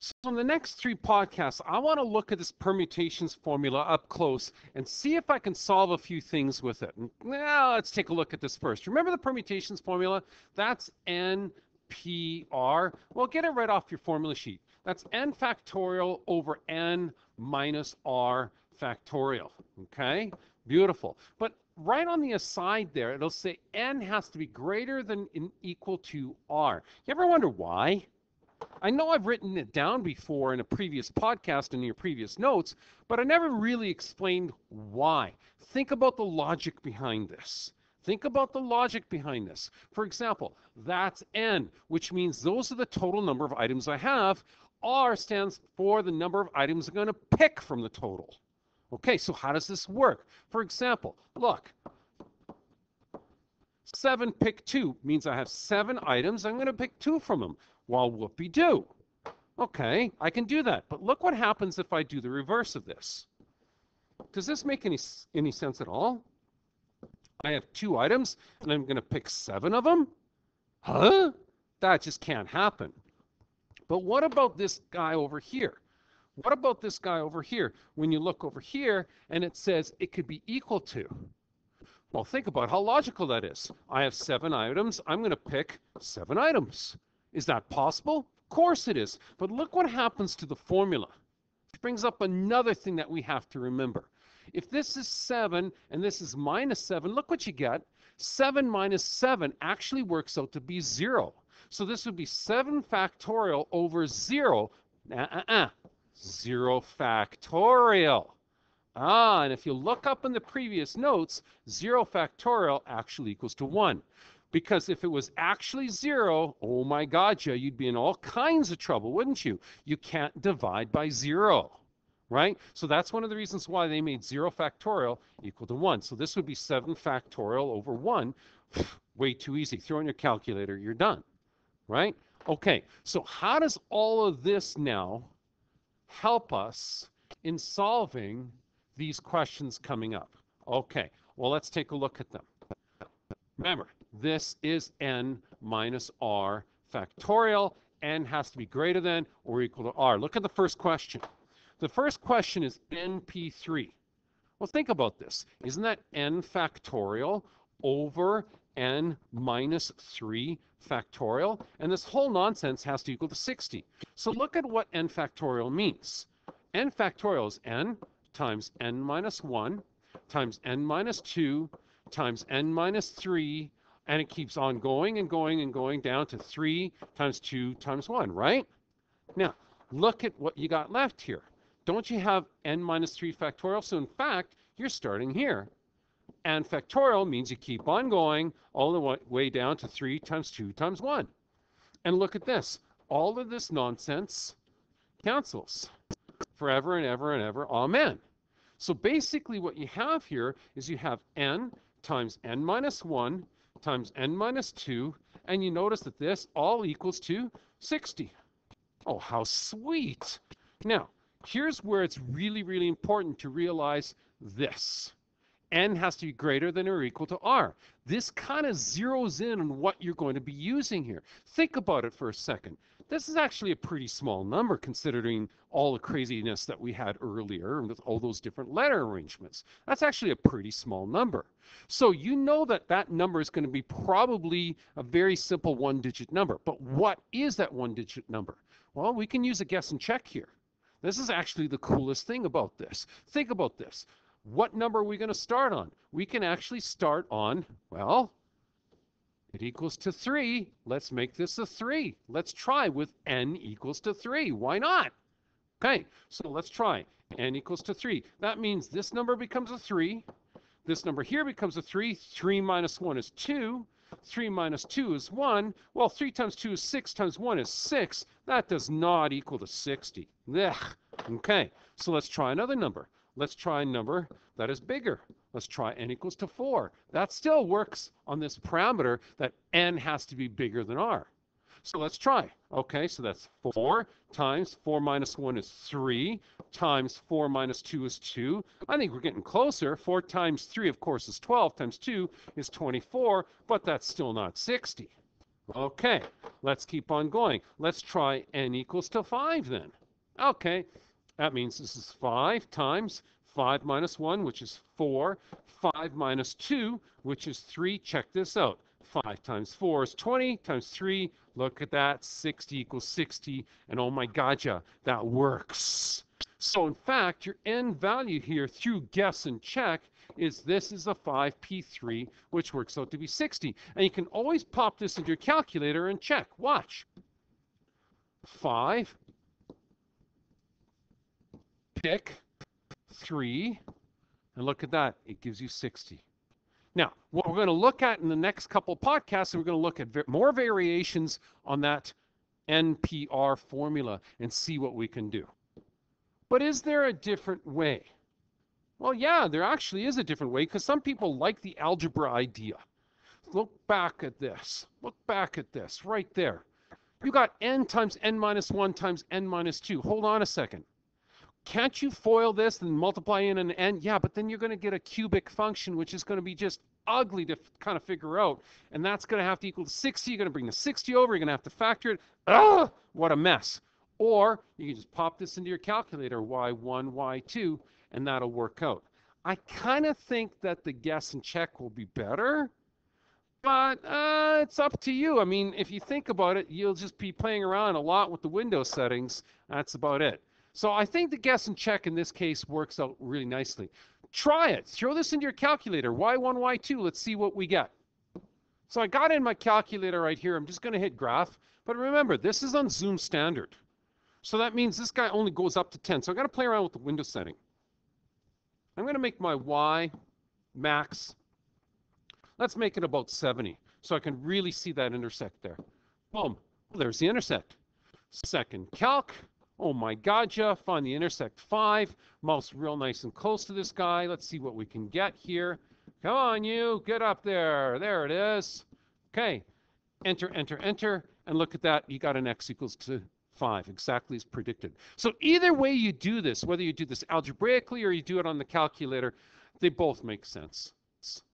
So in the next 3 podcasts, I want to look at this permutations formula up close and see if I can solve a few things with it. Now let's take a look at this first. Remember the permutations formula? That's NPR. Well, get it right off your formula sheet. That's n factorial over n minus r factorial. Okay, beautiful. But right on the aside there, it'll say n has to be greater than and equal to r. You ever wonder why? I know I've written it down before in a previous podcast in your previous notes, but I never really explained why. Think about the logic behind this. Think about the logic behind this. For example, that's n, which means those are the total number of items I have. R stands for the number of items I'm going to pick from the total. Okay, so how does this work? For example, look, 7 pick 2 means I have 7 items. I'm going to pick 2 from them. Well, whoopee-doo. Okay, I can do that. But look what happens if I do the reverse of this. Does this make any sense at all? I have 2 items, and I'm going to pick 7 of them? Huh? That just can't happen. But what about this guy over here? What about this guy over here? When you look over here, and it says it could be equal to. Well, think about how logical that is. I have 7 items. I'm going to pick 7 items. Is that possible? Of course it is. But look what happens to the formula. It brings up another thing that we have to remember. If this is 7 and this is minus 7, look what you get. 7 minus 7 actually works out to be 0. So this would be 7 factorial over 0. 0 factorial. And if you look up in the previous notes, 0 factorial actually equals to 1. Because if it was actually 0, oh my God, you'd be in all kinds of trouble, wouldn't you? You can't divide by 0, right? So that's one of the reasons why they made 0 factorial equal to 1. So this would be 7 factorial over 1. Way too easy. Throw in your calculator, you're done, right? Okay, so how does all of this now help us in solving these questions coming up? Okay, well, let's take a look at them. Remember, this is n minus r factorial. N has to be greater than or equal to r. Look at the first question. The first question is np3. Well, think about this. Isn't that n factorial over n minus 3 factorial? And this whole nonsense has to equal to 60. So look at what n factorial means. N factorial is n times n minus 1 times n minus 2 times n minus 3, and it keeps on going and going and going down to 3 times 2 times 1, right? Now, look at what you got left here. Don't you have n minus 3 factorial? So in fact, you're starting here. And factorial means you keep on going all the way down to 3 times 2 times 1. And look at this. All of this nonsense cancels forever and ever and ever. Amen. So basically what you have here is you have n times n minus 1 times n minus 2, and you notice that this all equals to 60. Oh, how sweet. Now, here's where it's really, really important to realize this. N has to be greater than or equal to R. This kind of zeroes in on what you're going to be using here. Think about it for a second. This is actually a pretty small number considering all the craziness that we had earlier with all those different letter arrangements. That's actually a pretty small number. So you know that that number is going to be probably a very simple 1-digit number. But what is that 1-digit number? Well, we can use a guess and check here. This is actually the coolest thing about this. Think about this. What number are we going to start on? We can actually start on, well, it equals to 3. Let's make this a 3. Let's try with n equals to 3. Why not? Okay, so let's try. N equals to 3. That means this number becomes a 3. This number here becomes a 3. 3 minus 1 is 2. 3 minus 2 is 1. Well, 3 times 2 is 6 times 1 is 6. That does not equal to 60. Ugh. Okay, so let's try another number. Let's try a number that is bigger. Let's try n equals to 4. That still works on this parameter that n has to be bigger than r. So let's try. Okay, so that's 4 times 4 minus 1 is 3 times 4 minus 2 is 2. I think we're getting closer. 4 times 3, of course, is 12 times 2 is 24, but that's still not 60. Okay, let's keep on going. Let's try n equals to 5 then. Okay, that means this is 5 times 5 minus 1, which is 4, 5 minus 2, which is 3. Check this out. 5 times 4 is 20, times 3, look at that, 60 equals 60, and oh my God, yeah, that works. So in fact, your n value here through guess and check is this is a 5p3, which works out to be 60. And you can always pop this into your calculator and check. Watch. 5, pick 3, and look at that. It gives you 60. Now, what we're going to look at in the next couple podcasts, we're going to look at more variations on that NPR formula and see what we can do. But is there a different way? Well, yeah, there actually is a different way because some people like the algebra idea. Look back at this. Look back at this right there. You got n times n minus 1 times n minus 2. Hold on a second. Can't you FOIL this and multiply in an n? Yeah, but then you're going to get a cubic function, which is going to be just ugly to kind of figure out. And that's going to have to equal to 60. You're going to bring the 60 over. You're going to have to factor it. Ugh, what a mess. Or you can just pop this into your calculator, y1, y2, and that'll work out. I kind of think that the guess and check will be better, but it's up to you. I mean, if you think about it, you'll just be playing around a lot with the Windows settings. That's about it. So I think the guess and check in this case works out really nicely. Try it. Throw this into your calculator, y1, y2. Let's see what we get. So I got in my calculator right here. I'm just going to hit graph. But remember, this is on Zoom Standard. So that means this guy only goes up to 10. So I got to play around with the Windows setting. I'm going to make my y max. Let's make it about 70 so I can really see that intersect there. Boom. Well, there's the intersect. Second calc. Oh my God, yeah. Find the intersect 5. Mouse real nice and close to this guy. Let's see what we can get here. Come on, you. Get up there. There it is. Okay. Enter, enter, enter. And look at that. You got an x equals to 5, exactly as predicted. So either way you do this, whether you do this algebraically or you do it on the calculator, they both make sense.